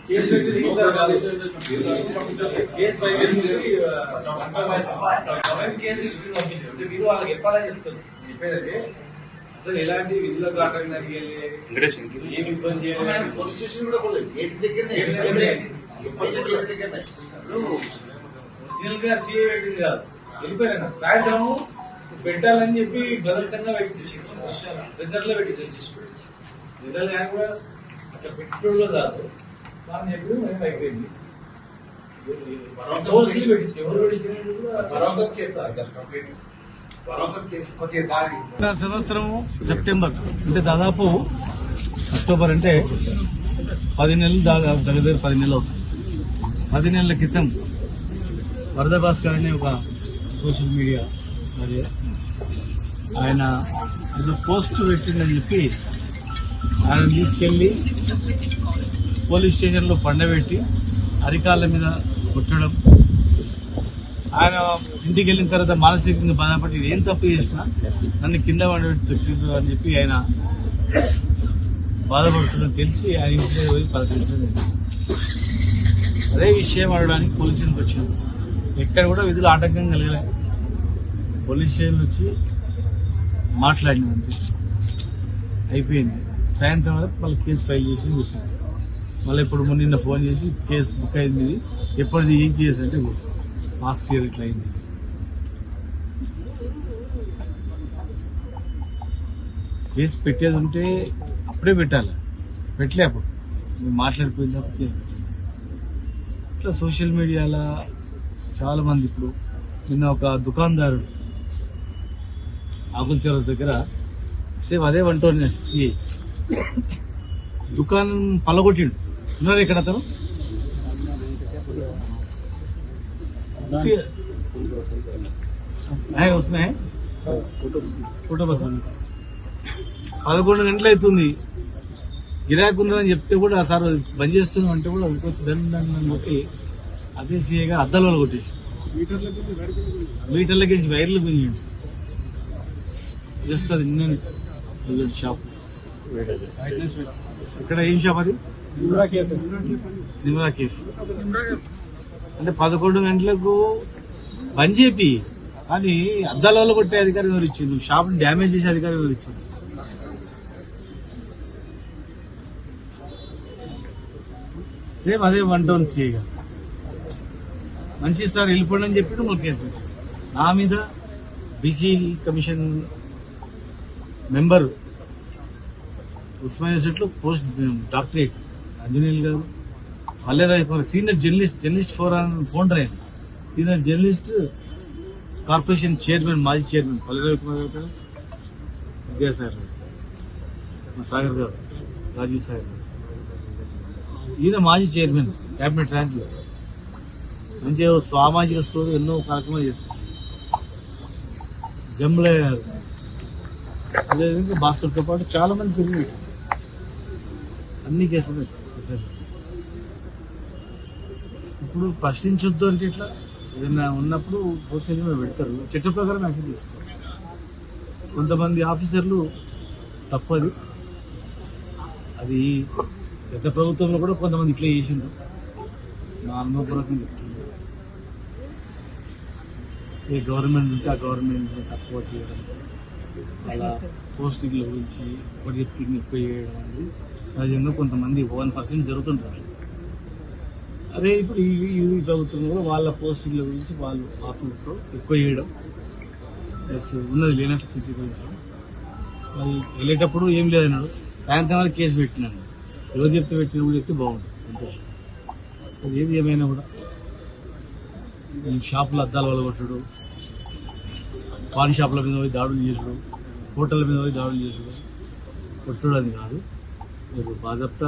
Case మీరు వాళ్ళకి చెప్పాలని చెప్తారు. చెప్పేదంటే అసలు ఎలాంటి విధులకు ఆటంకం ఏమి ఇబ్బంది చేయాలి. పోలీస్ స్టేషన్ కూడా ఒరిజినల్ గా సీఏ పెట్టింది కాదు, వెళ్ళిపోయారు కదా. సాయంత్రం పెట్టాలని చెప్పి బలవంతంగా పెట్టించి రిజర్వ్ లో పెట్టించి రిజర్వ్ ఆయన కూడా అట్లా పెట్టుకోవడం కాదు మనం చెప్పి మేము అయిపోయింది. సంవత్సరం సెప్టెంబర్ అంటే దాదాపు అక్టోబర్ అంటే 10 నెలలు దగ్గర 10 నెలలు అవుతుంది. 10 నెలల క్రితం వరద భాస్కర్ అనే ఒక సోషల్ మీడియా ఆయన ఏదో పోస్ట్ పెట్టిందని చెప్పి ఆయన తీసుకెళ్లి పోలీస్ స్టేషన్లో పండబెట్టి అరికాళ్ళ మీద కొట్టడం, ఆయన ఇంటికి వెళ్ళిన తర్వాత మానసికంగా బాధపడి ఏం తప్పు చేసినా నన్ను కింద పండబెట్టి అని చెప్పి ఆయన బాధపడుతుందని తెలిసి ఆయన ఇంటి పోయి పలకరించడం. అదే విషయం అడగడానికి పోలీస్ స్టేషన్కి వచ్చాను. ఎక్కడ కూడా విధులు ఆటంకం కలగలే. పోలీస్ స్టేషన్ వచ్చి మాట్లాడిన అంతే, అయిపోయింది. సాయంత్రం వరకు మళ్ళీ కేసు ఫైల్ చేసి పెట్టింది. మళ్ళీ ఇప్పుడు నిన్న ఫోన్ చేసి కేసు బుక్ అయింది, ఎప్పటిది ఏం కేసు అంటే లాస్ట్ ఇయర్ ఇట్లా అయింది. కేసు పెట్టేది ఉంటే అప్పుడే పెట్టాలి, పెట్టలే అప్పుడు మేము మాట్లాడిపోయిన తర్వాత కేసు పెట్టాలి. ఇట్లా సోషల్ మీడియాలో చాలా మంది ఇప్పుడు నిన్న ఒక దుకాణదారుడు ఆకుల చౌరస్ దగ్గర సేమ్ అదే 120 సిఐ దుకాణం పల్లగొట్టిండు. ఉన్నారు ఇక్కడ అతను ఫోటో 11 గంటలు అవుతుంది, గిరాకు ఉందని చెప్తే కూడా సార్ బంద్ చేస్తున్నాం అంటే కూడా ఇంకొచ్చి దండని కొట్టి అదే సీఏగా అద్దాల కొట్టేసి మీటర్లకి వైర్లు గుంజండి. జస్ట్ అది నిన్న షాప్ ఇక్కడ ఏం షాప్ అది నిమ్రా కేఫ్ అంటే 11 గంటలకు బంద్ చేపి కానీ అద్దాల వల్ల కొట్టే అధికారం ఎవరు ఇచ్చింది? షాప్ డ్యామేజ్ చేసే అధికారం ఎవరు ఇచ్చింది? సేమ్ అదే 120 సిఐగా మంచి సార్ వెళ్ళిపోండి అని చెప్పి మాకు కేసు పెట్టారు. నా మీద బీసీ కమిషన్ మెంబర్ ఉస్మానియా యూనివర్సిటీలో పోస్ట్ డాక్టరేట్ అంజనీల్ గారు, మల్లెరాజు సీనియర్ జర్నలిస్ట్ ఫౌండర్ అయిన సీనియర్ జర్నలిస్ట్ కార్పొరేషన్ చైర్మన్, మాజీ చైర్మన్ మల్లెరాజు కుమార్ గారు, విద్యాసాగర్ గారు, మా సాగర్ గారు, రాజీవ్ సాగర్ గారు, ఈయన మాజీ చైర్మన్ క్యాబినెట్ ర్యాంక్ లో మంచిగా సామాజిక స్పృహ ఎన్నో కార్యక్రమాలు చేస్తారు. జంబులయ్య గారు, అదేవిధంగా భాస్కర్తో పాటు చాలా మంది పెరిగి అన్ని కేసులు ఇప్పుడు ప్రశ్నించొద్దు అంటే ఇట్లా ఏదైనా ఉన్నప్పుడు పోలీసులు పెడతారు, చట్ట ప్రకారం యాక్షన్ తీసుకోవాలి. కొంతమంది ఆఫీసర్లు తప్పది, అది గత ప్రభుత్వంలో కూడా కొంతమంది ఇట్లా చేసిండ్రు. నా అనుభవపూర్వకంగా చెప్తుంది. ఏ గవర్నమెంట్ ఉంటే ఆ గవర్నమెంట్ తక్కువ చేయడం, అలా పోస్టింగ్ల గురించి ఒకటి చెప్తే ఎక్కువ చేయడం అనేది సహజంగా కొంతమంది 1% జరుగుతుంటారు. అదే ఇప్పుడు ఈ ప్రభుత్వంలో కూడా వాళ్ళ పోస్టింగ్ల గురించి వాళ్ళు ఆఫీసులతో ఎక్కువ చేయడం, ప్లస్ ఉన్నది లేనట్టు చిత్రీకరించడం. వాళ్ళు వెళ్ళేటప్పుడు ఏం లేదన్నాడు, సాయంత్రం వరకు కేసు పెట్టినాను, ఎవరు చెప్తే పెట్టిన కూడా చెప్తే బాగుంటుంది, సంతోషం. అది ఏది ఏమైనా కూడా షాపుల అద్దాల వల్ల కొట్టుడు, పాన్ షాపుల మీద పోయి దాడులు చేసుడు, హోటళ్ళ మీద పోయి దాడులు చేసుడు, కొట్టుడు అది కాదు. మీరు బాధ్యత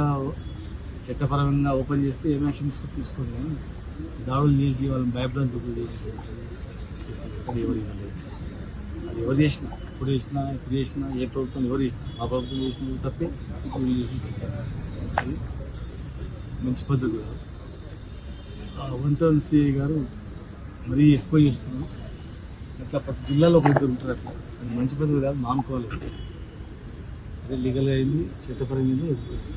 చట్టపరంగా ఓపెన్ చేస్తే ఏం యాక్షన్ తీసుకోండి, కానీ దాడులు చేసి వాళ్ళని భయభ్రాంతులు చేసి అది ఎవరు ఇవ్వలేదు. అది ఎవరు చేసినా, ఇప్పుడు చేసినా ఏ ప్రభుత్వం ఎవరు చేసినా, ఆ ప్రభుత్వం చేసిన తప్పే ఇప్పుడు చేసిన అది మంచి పద్ధతి కాదు. 120 సిఐ గారు మరీ ఎక్కువ చేస్తున్నారు. అట్లా ప్రతి జిల్లాలో ఒకటి ఉంటారు, అట్లా అది మంచి పద్ధతి కాదు, మానుకోవాలి. లీగల్గా అయింది, చట్టపరంగా అయింది.